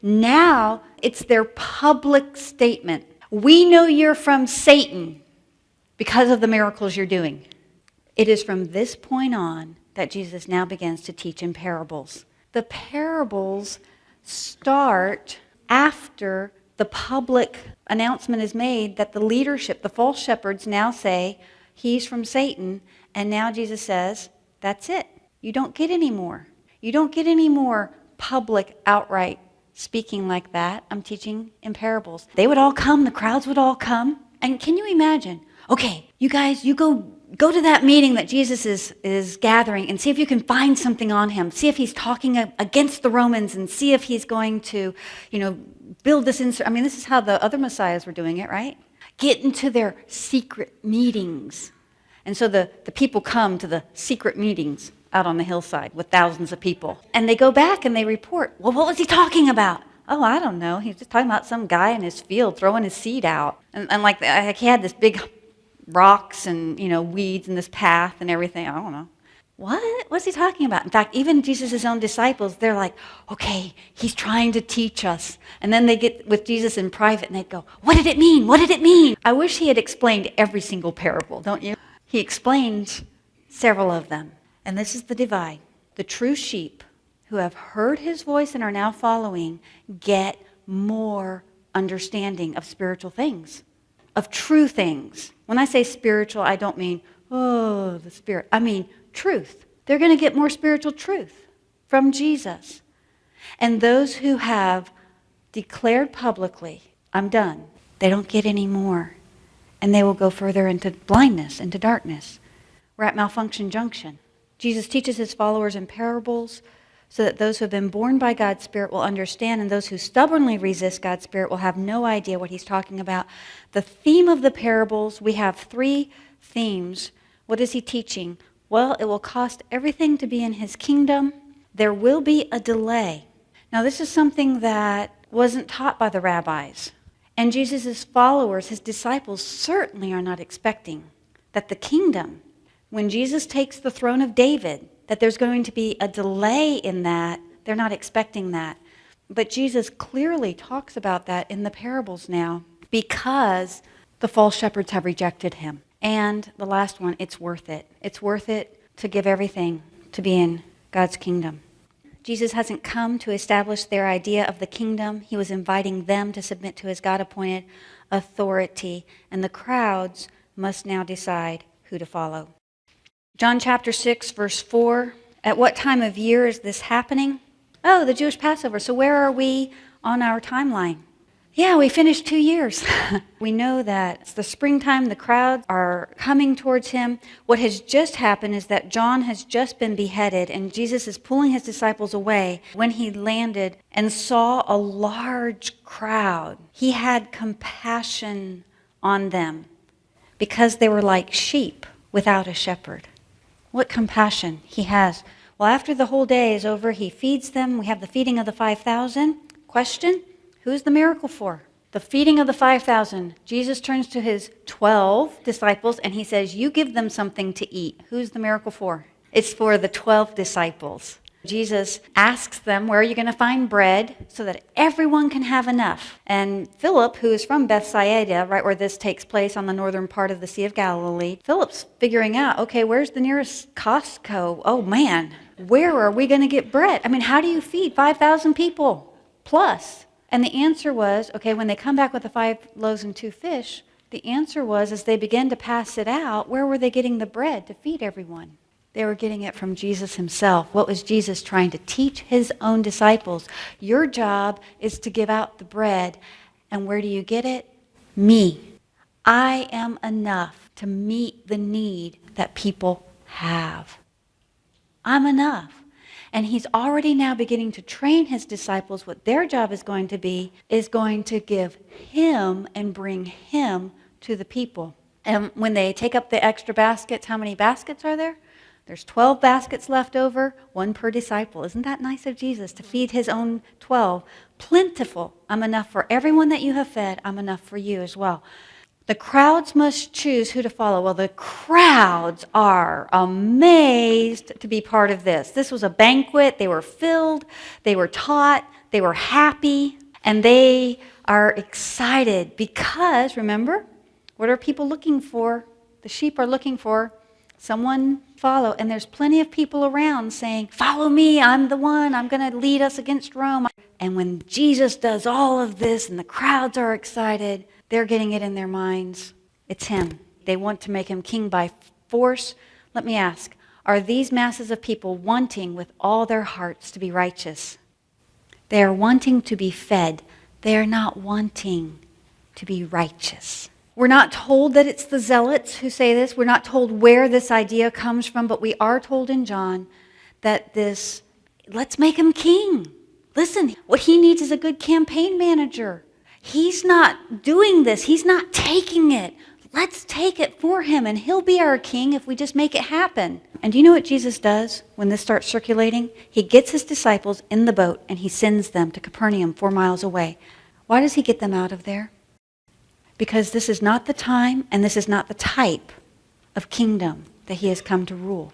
Now it's their public statement. We know you're from Satan because of the miracles you're doing. It is from this point on that Jesus now begins to teach in parables. The parables start after the public announcement is made that the leadership, the false shepherds, now say, he's from Satan. And now Jesus says, that's it. You don't get any more. You don't get any more public, outright speaking like that. I'm teaching in parables. They would all come. The crowds would all come. And can you imagine? Okay, you guys, you go to that meeting that Jesus is gathering and see if you can find something on him. See if he's talking against the Romans and see if he's going to, build this insert. I mean, this is how the other messiahs were doing it, right? Get into their secret meetings. And so the people come to the secret meetings out on the hillside with thousands of people. And they go back and they report, well, what was he talking about? Oh, I don't know. He was just talking about some guy in his field throwing his seed out. And like he had this big rocks and, weeds in this path and everything. I don't know. What? What's he talking about? In fact, even Jesus' own disciples, they're like, okay, he's trying to teach us. And then they get with Jesus in private and they go, what did it mean? What did it mean? I wish he had explained every single parable, don't you? He explained several of them. And this is the divide. The true sheep who have heard his voice and are now following get more understanding of spiritual things, of true things. When I say spiritual, I don't mean, the spirit. I mean truth. They're going to get more spiritual truth from Jesus. And those who have declared publicly, I'm done, they don't get any more. And they will go further into blindness, into darkness. We're at malfunction junction. Jesus teaches his followers in parables so that those who have been born by God's Spirit will understand, and those who stubbornly resist God's Spirit will have no idea what he's talking about. The theme of the parables, we have 3 themes. What is he teaching? Well, it will cost everything to be in his kingdom. There will be a delay. Now, this is something that wasn't taught by the rabbis. And Jesus' followers, his disciples, certainly are not expecting that the kingdom, when Jesus takes the throne of David, that there's going to be a delay in that. They're not expecting that. But Jesus clearly talks about that in the parables now because the false shepherds have rejected him. And the last one, it's worth it. It's worth it to give everything to be in God's kingdom. Jesus hasn't come to establish their idea of the kingdom. He was inviting them to submit to his God-appointed authority. And the crowds must now decide who to follow. John chapter 6, verse 4. At what time of year is this happening? Oh, the Jewish Passover. So where are we on our timeline? Yeah, we finished 2 years. We know that it's the springtime. The crowds are coming towards him. What has just happened is that John has just been beheaded, and Jesus is pulling his disciples away. When he landed and saw a large crowd, he had compassion on them because they were like sheep without a shepherd. What compassion he has. Well, after the whole day is over, he feeds them. We have the feeding of the 5,000. Question? Who's the miracle for? The feeding of the 5,000. Jesus turns to his 12 disciples and he says, you give them something to eat. Who's the miracle for? It's for the 12 disciples. Jesus asks them, where are you going to find bread so that everyone can have enough? And Philip, who is from Bethsaida, right where this takes place on the northern part of the Sea of Galilee, Philip's figuring out, okay, where's the nearest Costco? Oh man, where are we going to get bread? I mean, how do you feed 5,000 people plus? And the answer was, okay, when they come back with the 5 loaves and 2 fish, the answer was, as they began to pass it out, where were they getting the bread to feed everyone? They were getting it from Jesus himself. What was Jesus trying to teach his own disciples? Your job is to give out the bread. And where do you get it? Me. I am enough to meet the need that people have. I'm enough. And he's already now beginning to train his disciples. What their job is going to be is going to give him and bring him to the people. And when they take up the extra baskets, how many baskets are there? There's 12 baskets left over, 1 per disciple. Isn't that nice of Jesus to feed his own 12? Plentiful. I'm enough for everyone that you have fed. I'm enough for you as well. The crowds must choose who to follow. Well, the crowds are amazed to be part of this. This was a banquet. They were filled. They were taught. They were happy, and they are excited because, remember, what are people looking for? The sheep are looking for someone to follow. And there's plenty of people around saying, follow me, I'm the one, I'm going to lead us against Rome. And when Jesus does all of this and the crowds are excited, they're getting it in their minds. It's him. They want to make him king by force. Let me ask, are these masses of people wanting with all their hearts to be righteous? They are wanting to be fed. They are not wanting to be righteous. We're not told that it's the zealots who say this. We're not told where this idea comes from, but we are told in John that this, let's make him king. Listen, what he needs is a good campaign manager. He's not doing this. He's not taking it. Let's take it for him, and he'll be our king if we just make it happen. And do you know what Jesus does when this starts circulating? He gets his disciples in the boat, and he sends them to Capernaum 4 miles away. Why does he get them out of there? Because this is not the time, and this is not the type of kingdom that he has come to rule.